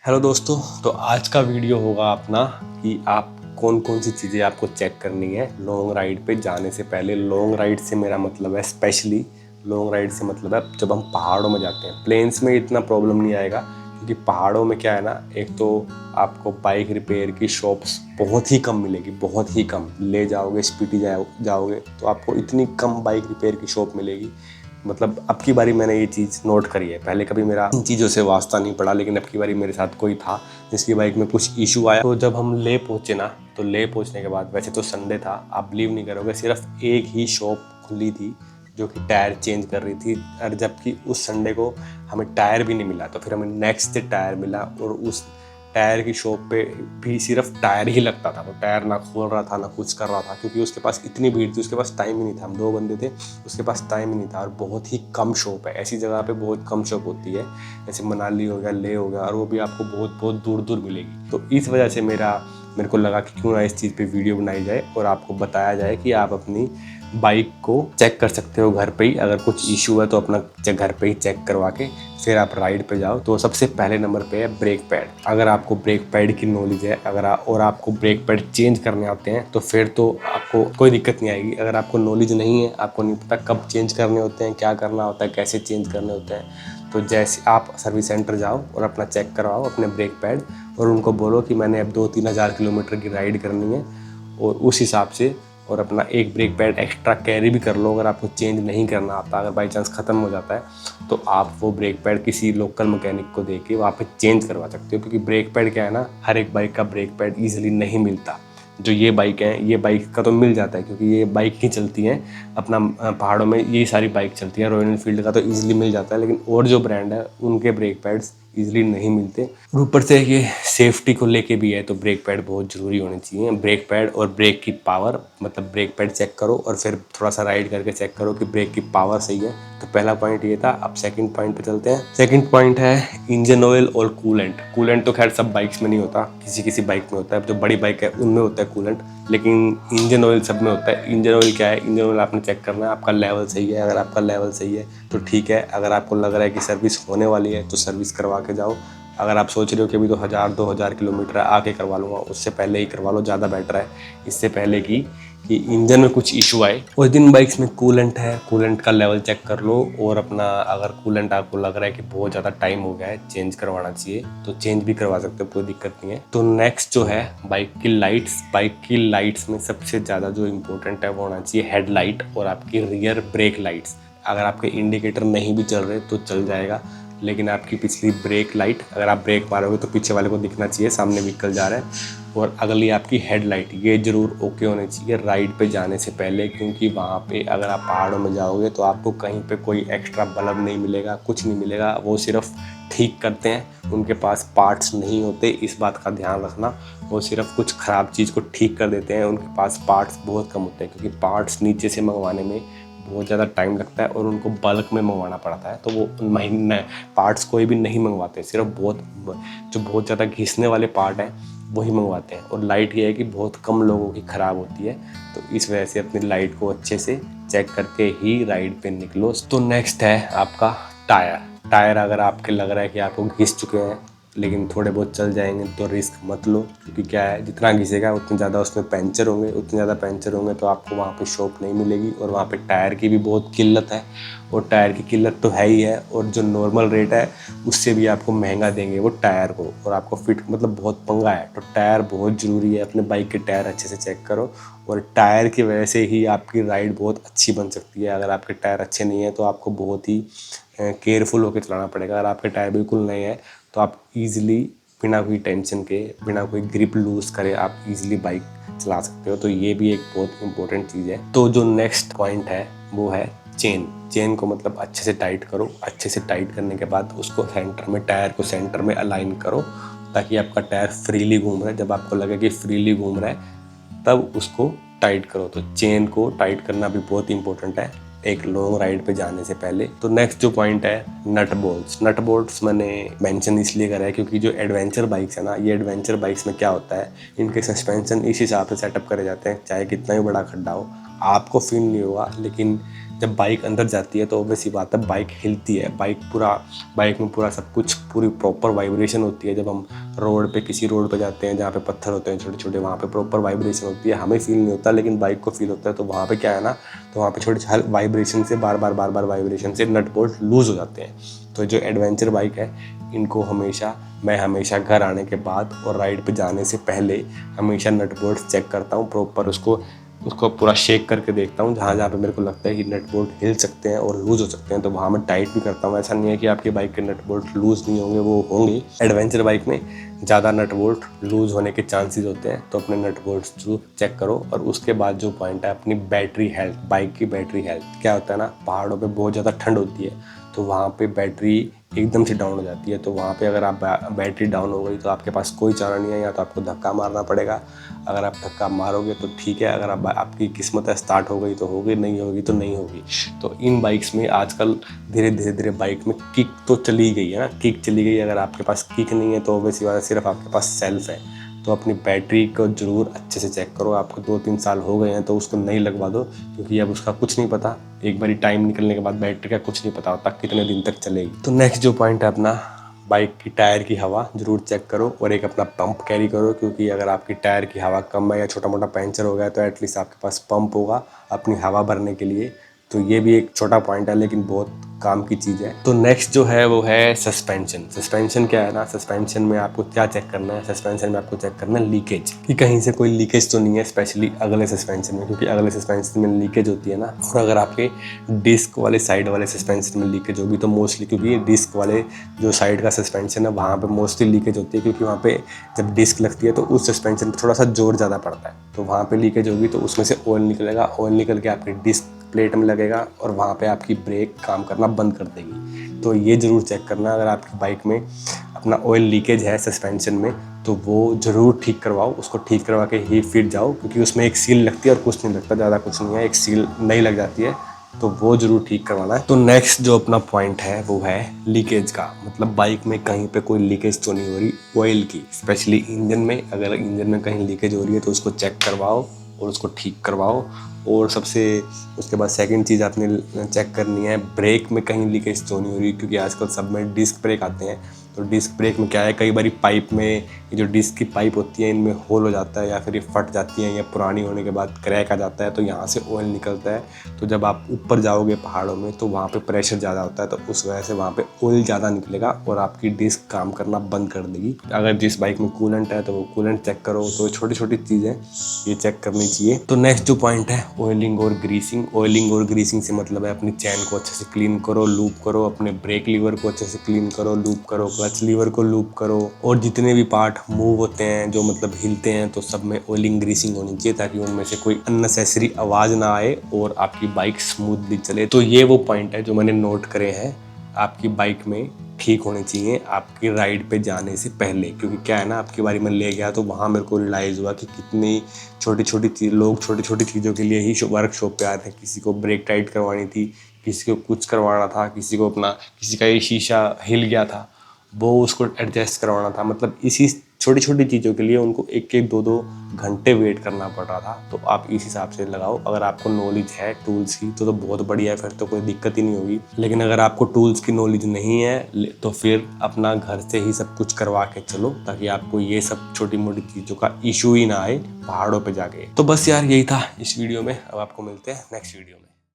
Hello दोस्तों, तो आज का वीडियो होगा अपना कि आप कौन कौन सी चीज़ें आपको चेक करनी है लॉन्ग राइड पे जाने से पहले। लॉन्ग राइड से मेरा मतलब है स्पेशली लॉन्ग राइड से मतलब है जब हम पहाड़ों में जाते हैं। प्लेन्स में इतना प्रॉब्लम नहीं आएगा क्योंकि पहाड़ों में क्या है ना, एक तो आपको बाइक रिपेयर की शॉप्स बहुत ही कम मिलेगी, बहुत ही कम। ले जाओगे स्पीडी जाओगे तो आपको इतनी कम बाइक रिपेयर की शॉप मिलेगी। मतलब अब की बारी मैंने ये चीज़ नोट करी है, पहले कभी मेरा इन चीज़ों से वास्ता नहीं पड़ा, लेकिन अब की बारी मेरे साथ कोई था जिसकी बाइक में कुछ इशू आया। तो जब हम ले पहुँचे ना, तो ले पहुँचने के बाद, वैसे तो संडे था, आप बिलीव नहीं करोगे, सिर्फ एक ही शॉप खुली थी जो कि टायर चेंज कर रही थी। और जबकि उस संडे को हमें टायर भी नहीं मिला, तो फिर हमें नेक्स्ट डे टायर मिला और उस टायर की शॉप पे भी सिर्फ टायर ही लगता था। वो टायर ना खोल रहा था ना कुछ कर रहा था, क्योंकि उसके पास इतनी भीड़ थी, उसके पास टाइम ही नहीं था। हम 2 बंदे थे, उसके पास टाइम ही नहीं था। और बहुत ही कम शॉप है, ऐसी जगह पे बहुत कम शॉप होती है, जैसे मनाली हो गया, ले हो गया, और वो भी आपको बहुत बहुत दूर दूर मिलेगी। तो इस वजह से मेरे को लगा कि क्यों ना इस चीज़ पे वीडियो बनाई जाए और आपको बताया जाए कि आप अपनी बाइक को चेक कर सकते हो घर पे ही। अगर कुछ इशू है तो अपना घर पे ही चेक करवा के फिर आप राइड पे जाओ। तो सबसे पहले नंबर पे है ब्रेक पैड। अगर आपको ब्रेक पैड की नॉलेज है, अगर और आपको ब्रेक पैड चेंज करने आते हैं, तो फिर तो आपको कोई दिक्कत नहीं आएगी। अगर आपको नॉलेज नहीं है, आपको नहीं पता कब चेंज करने होते हैं, क्या करना होता है, कैसे चेंज करने होते हैं, तो जैसे आप सर्विस सेंटर जाओ और अपना चेक करवाओ अपने ब्रेक पैड, और उनको बोलो कि मैंने अब 2-3 हज़ार किलोमीटर की राइड करनी है, और उस हिसाब से और अपना एक ब्रेक पैड एक्स्ट्रा कैरी भी कर लो। अगर आपको चेंज नहीं करना आता, अगर बाई चांस ख़त्म हो जाता है, तो आप वो ब्रेक पैड किसी लोकल मैकेनिक को दे के वहाँ पे चेंज करवा सकते हो। क्योंकि ब्रेक पैड क्या है ना, हर एक बाइक का ब्रेक पैड ईजिली नहीं मिलता। जो ये बाइक है, ये बाइक का तो मिल जाता है क्योंकि ये बाइक ही चलती हैं अपना पहाड़ों में, यही सारी बाइक चलती हैं। रॉयल एनफील्ड का तो ईजिली मिल जाता है, लेकिन और जो ब्रांड है उनके ब्रेक पैड्स ईजिली नहीं मिलते। और ऊपर से ये सेफ्टी को लेके भी है, तो ब्रेक पैड बहुत ज़रूरी होने चाहिए। ब्रेक पैड और ब्रेक की पावर, मतलब ब्रेक पैड चेक करो और फिर थोड़ा सा राइड करके चेक करो कि ब्रेक की पावर सही है। तो पहला पॉइंट ये था। अब सेकंड पॉइंट पे चलते हैं। सेकंड पॉइंट है इंजन ऑयल और कूलेंट। कूलेंट तो खैर सब बाइक्स में नहीं होता, किसी किसी बाइक में होता है। जो बड़ी बाइक है उनमें होता है कूलेंट, लेकिन इंजन ऑयल सब में होता है। इंजन ऑयल क्या है, इंजन ऑयल आपने चेक करना है आपका लेवल सही है। अगर आपका लेवल सही है तो ठीक है। अगर आपको लग रहा है कि सर्विस होने वाली है तो सर्विस करवा के जाओ। अगर आप सोच रहे हो कि अभी तो 1000-2000 किलोमीटर आके करवा लूँगा, उससे पहले ही करवा लो, ज़्यादा बेटर है। इससे पहले कि इंजन में कुछ इशू आए। और जिन बाइक्स में कूलेंट है, कूलेंट का लेवल चेक कर लो। और अपना अगर कूलेंट आपको लग रहा है कि बहुत ज़्यादा टाइम हो गया है, चेंज करवाना चाहिए, तो चेंज भी करवा सकते हो, कोई दिक्कत नहीं है। तो नेक्स्ट जो है बाइक की लाइट्स। बाइक की लाइट्स में सबसे ज़्यादा जो इम्पोर्टेंट है वो होना चाहिए हेडलाइट और आपकी रियर ब्रेक लाइट्स। अगर आपके इंडिकेटर नहीं भी चल रहे तो चल जाएगा, लेकिन आपकी पिछली ब्रेक लाइट, अगर आप ब्रेक मारोगे तो पीछे वाले को दिखना चाहिए सामने व्हीकल जा रहा है। और अगली आपकी हेडलाइट, ये ज़रूर ओके होने चाहिए राइड पे जाने से पहले, क्योंकि वहाँ पे अगर आप पहाड़ों में जाओगे तो आपको कहीं पे कोई एक्स्ट्रा बल्ब नहीं मिलेगा, कुछ नहीं मिलेगा। वो सिर्फ ठीक करते हैं, उनके पास पार्ट्स नहीं होते, इस बात का ध्यान रखना। वो सिर्फ कुछ ख़राब चीज़ को ठीक कर देते हैं, उनके पास पार्ट्स बहुत कम होते हैं, क्योंकि पार्ट्स नीचे से मंगवाने में बहुत ज़्यादा टाइम लगता है और उनको बल्क में मंगवाना पड़ता है। तो वो महीने पार्ट्स कोई भी नहीं मंगवाते, सिर्फ बहुत ज़्यादा घिसने वाले पार्ट हैं वही मंगवाते हैं। और लाइट ये है कि बहुत कम लोगों की ख़राब होती है, तो इस वजह से अपनी लाइट को अच्छे से चेक करके ही राइड पे निकलो। तो नेक्स्ट है आपका टायर। टायर अगर आपके लग रहा है कि आपको घिस चुके हैं लेकिन थोड़े बहुत चल जाएंगे, तो रिस्क मत लो। क्योंकि क्या है, जितना घिसेगा उतने ज़्यादा उसमें पंचर होंगे, उतने ज़्यादा पंचर होंगे तो आपको वहाँ पे शॉप नहीं मिलेगी। और वहाँ पे टायर की भी बहुत किल्लत है, और टायर की किल्लत तो है ही है। और जो नॉर्मल रेट है उससे भी आपको महंगा देंगे वो टायर को, और आपको फिट, मतलब बहुत पंगा है। तो टायर बहुत ज़रूरी है, अपने बाइक के टायर अच्छे से चेक करो। और टायर की वजह से ही आपकी राइड बहुत अच्छी बन सकती है। अगर आपके टायर अच्छे नहीं है तो आपको बहुत ही केयरफुल होकर चलाना पड़ेगा। अगर आपके टायर बिल्कुल नए हैं तो आप ईज़िली बिना कोई टेंशन के, बिना कोई ग्रिप लूज़ करे आप ईज़िली बाइक चला सकते हो। तो ये भी एक बहुत इंपॉर्टेंट चीज़ है। तो जो नेक्स्ट पॉइंट है वो है चेन। चेन को मतलब अच्छे से टाइट करो। अच्छे से टाइट करने के बाद उसको सेंटर में, टायर को सेंटर में अलाइन करो, ताकि आपका टायर फ्रीली घूम रहा है। जब आपको लगे कि फ्रीली घूम रहा है तब उसको टाइट करो। तो चेन को टाइट करना भी बहुत इंपॉर्टेंट है एक लॉन्ग राइड पे जाने से पहले। तो नेक्स्ट जो पॉइंट है नट बोल्ट्स। नट बोल्ट्स मैंने मेंशन इसलिए करा है क्योंकि जो एडवेंचर बाइक्स है ना, ये एडवेंचर बाइक्स में क्या होता है, इनके सस्पेंशन इस हिसाब से सेटअप करे जाते हैं, चाहे कितना भी बड़ा खड्डा हो आपको फील नहीं होगा, लेकिन जब बाइक अंदर जाती है तो ऑब्वियस सी बात है बाइक हिलती है, बाइक में पूरा सब कुछ पूरी प्रॉपर वाइब्रेशन होती है। जब हम रोड पे किसी रोड पे जाते हैं जहाँ पे पत्थर होते हैं छोटे छोटे, वहाँ पे प्रॉपर वाइब्रेशन होती है, हमें फील नहीं होता लेकिन बाइक को फील होता है। तो वहाँ पे क्या है ना, तो वहाँ पे छोटे वाइब्रेशन से बार बार वाइब्रेशन से नट बोल्ट लूज हो जाते हैं। तो जो एडवेंचर बाइक है इनको मैं हमेशा घर आने के बाद और राइड पे जाने से पहले हमेशा नट बोल्ट चेक करता हूँ, प्रॉपर उसको पूरा शेक करके देखता हूँ। जहाँ पे मेरे को लगता है कि नट बोल्ट हिल सकते हैं और लूज़ हो सकते हैं तो वहाँ मैं टाइट भी करता हूँ। ऐसा नहीं है कि आपकी बाइक के नट बोल्ट लूज़ नहीं होंगे, वो होंगे। एडवेंचर बाइक में ज़्यादा नट बोल्ट लूज़ होने के चांसेस होते हैं, तो अपने नट बोल्ट जरूर चेक करो। और उसके बाद जो पॉइंट है अपनी बैटरी हेल्थ, बाइक की बैटरी हेल्थ। क्या होता है ना, पहाड़ों पे बहुत ज़्यादा ठंड होती है तो वहाँ पे बैटरी एकदम से डाउन हो जाती है। तो वहाँ पे अगर आप बैटरी डाउन हो गई तो आपके पास कोई चारा नहीं है, या तो आपको धक्का मारना पड़ेगा। अगर आप धक्का मारोगे तो ठीक है, अगर आपकी किस्मत है स्टार्ट हो गई तो हो गई, नहीं होगी तो नहीं होगी। तो इन बाइक्स में आजकल धीरे धीरे बाइक में किक तो चली गई है ना, किक चली गई। अगर आपके पास किक नहीं है तो ऑब्वियसली बात है सिर्फ आपके पास सेल्फ है। तो अपनी बैटरी को ज़रूर अच्छे से चेक करो। आपको 2-3 साल हो गए हैं तो उसको नई लगवा दो, क्योंकि अब उसका कुछ नहीं पता, एक बारी टाइम निकलने के बाद बैटरी का कुछ नहीं पता होता कितने दिन तक चलेगी। तो नेक्स्ट जो पॉइंट है अपना, बाइक की टायर की हवा ज़रूर चेक करो और एक अपना पंप कैरी करो, क्योंकि अगर आपकी टायर की हवा कम है या छोटा मोटा पंचर हो गया तो एटलीस्ट आपके पास पंप होगा अपनी हवा भरने के लिए। तो ये भी एक छोटा पॉइंट है लेकिन बहुत काम की चीज़ है। तो नेक्स्ट जो है वो है सस्पेंशन। सस्पेंशन क्या है ना, सस्पेंशन में आपको क्या चेक करना है, सस्पेंशन में आपको चेक करना है लीकेज, कि कहीं से कोई लीकेज तो नहीं है, स्पेशली अगले सस्पेंशन में, क्योंकि अगले सस्पेंशन में लीकेज होती है ना। और अगर आपके डिस्क वाले साइड वाले सस्पेंशन में लीकेज होगी तो मोस्टली, क्योंकि डिस्क वाले जो साइड का सस्पेंशन है वहाँ पर मोस्टली लीकेज होती है, क्योंकि वहाँ पर जब डिस्क लगती है तो उस सस्पेंशन पर थोड़ा सा जोर ज़्यादा पड़ता है, तो वहाँ पर लीकेज होगी तो उसमें से ऑयल निकलेगा, ऑयल निकल के आपकी डिस्क प्लेट में लगेगा और वहाँ पे आपकी ब्रेक काम करना बंद कर देगी। तो ये ज़रूर चेक करना, अगर आपकी बाइक में अपना ऑयल लीकेज है सस्पेंशन में तो वो ज़रूर ठीक करवाओ। उसको ठीक करवा के ही फिर जाओ, क्योंकि उसमें एक सील लगती है और कुछ नहीं लगता, ज़्यादा कुछ नहीं है, एक सील नई लग जाती है, तो वो ज़रूर ठीक करवाना है। तो नेक्स्ट जो अपना पॉइंट है वो है लीकेज का, मतलब बाइक में कहीं पे कोई लीकेज तो नहीं हो रही ऑयल की, स्पेशली इंजन में। अगर इंजन में कहीं लीकेज हो रही है तो उसको चेक करवाओ और उसको ठीक करवाओ। और सबसे उसके बाद सेकंड चीज़ आपने चेक करनी है ब्रेक में कहीं लीकेज तो नहीं हो रही, क्योंकि आजकल सब में डिस्क ब्रेक आते हैं। तो डिस्क ब्रेक में क्या है, कई बारी पाइप में ये जो डिस्क की पाइप होती है इनमें होल हो जाता है, या फिर ये फट जाती है, या पुरानी होने के बाद क्रैक आ जाता है तो यहाँ से ऑयल निकलता है। तो जब आप ऊपर जाओगे पहाड़ों में तो वहाँ पे प्रेशर ज़्यादा होता है, तो उस वजह से वहाँ पे ऑयल ज़्यादा निकलेगा और आपकी डिस्क काम करना बंद कर देगी। अगर जिस बाइक में कूलेंट है तो वो कूलेंट चेक करो। तो छोटी छोटी चीज़ें ये चेक करनी चाहिए। तो नेक्स्ट जो पॉइंट है ऑयलिंग और ग्रीसिंग। ऑयलिंग और ग्रीसिंग से मतलब है अपनी चैन को अच्छे से क्लीन करो, लूप करो, अपने ब्रेक लीवर को अच्छे से क्लीन करो, लूप करो, क्लच लीवर को लूप करो, और जितने भी पार्ट मूव होते हैं जो मतलब हिलते हैं तो सब में ऑयलिंग ग्रीसिंग होनी चाहिए, ताकि उनमें से कोई अननेसेसरी आवाज़ ना आए और आपकी बाइक स्मूथली चले। तो ये वो पॉइंट है जो मैंने नोट करे हैं आपकी बाइक में ठीक होने चाहिए आपकी राइड पे जाने से पहले। क्योंकि क्या है ना, आपकी बारी में ले गया तो वहाँ मेरे को रियलाइज़ हुआ कि कितनी छोटी छोटी चीज़ों के लिए ही वर्कशॉप पे आए थे। किसी को ब्रेक टाइट करवानी थी, किसी को कुछ करवाना था, किसी का ये शीशा हिल गया था वो उसको एडजस्ट करवाना था। मतलब इसी छोटी छोटी चीज़ों के लिए उनको 1-2 घंटे वेट करना पड़ रहा था। तो आप इस हिसाब से लगाओ। अगर आपको नॉलेज है टूल्स की तो बहुत बढ़िया है, फिर तो कोई दिक्कत ही नहीं होगी। लेकिन अगर आपको टूल्स की नॉलेज नहीं है तो फिर अपना घर से ही सब कुछ करवा के चलो, ताकि आपको ये सब छोटी मोटी चीज़ों का इशू ही ना आए पहाड़ों पे जाके। तो बस यार यही था इस वीडियो में। अब आपको मिलते हैं नेक्स्ट वीडियो में।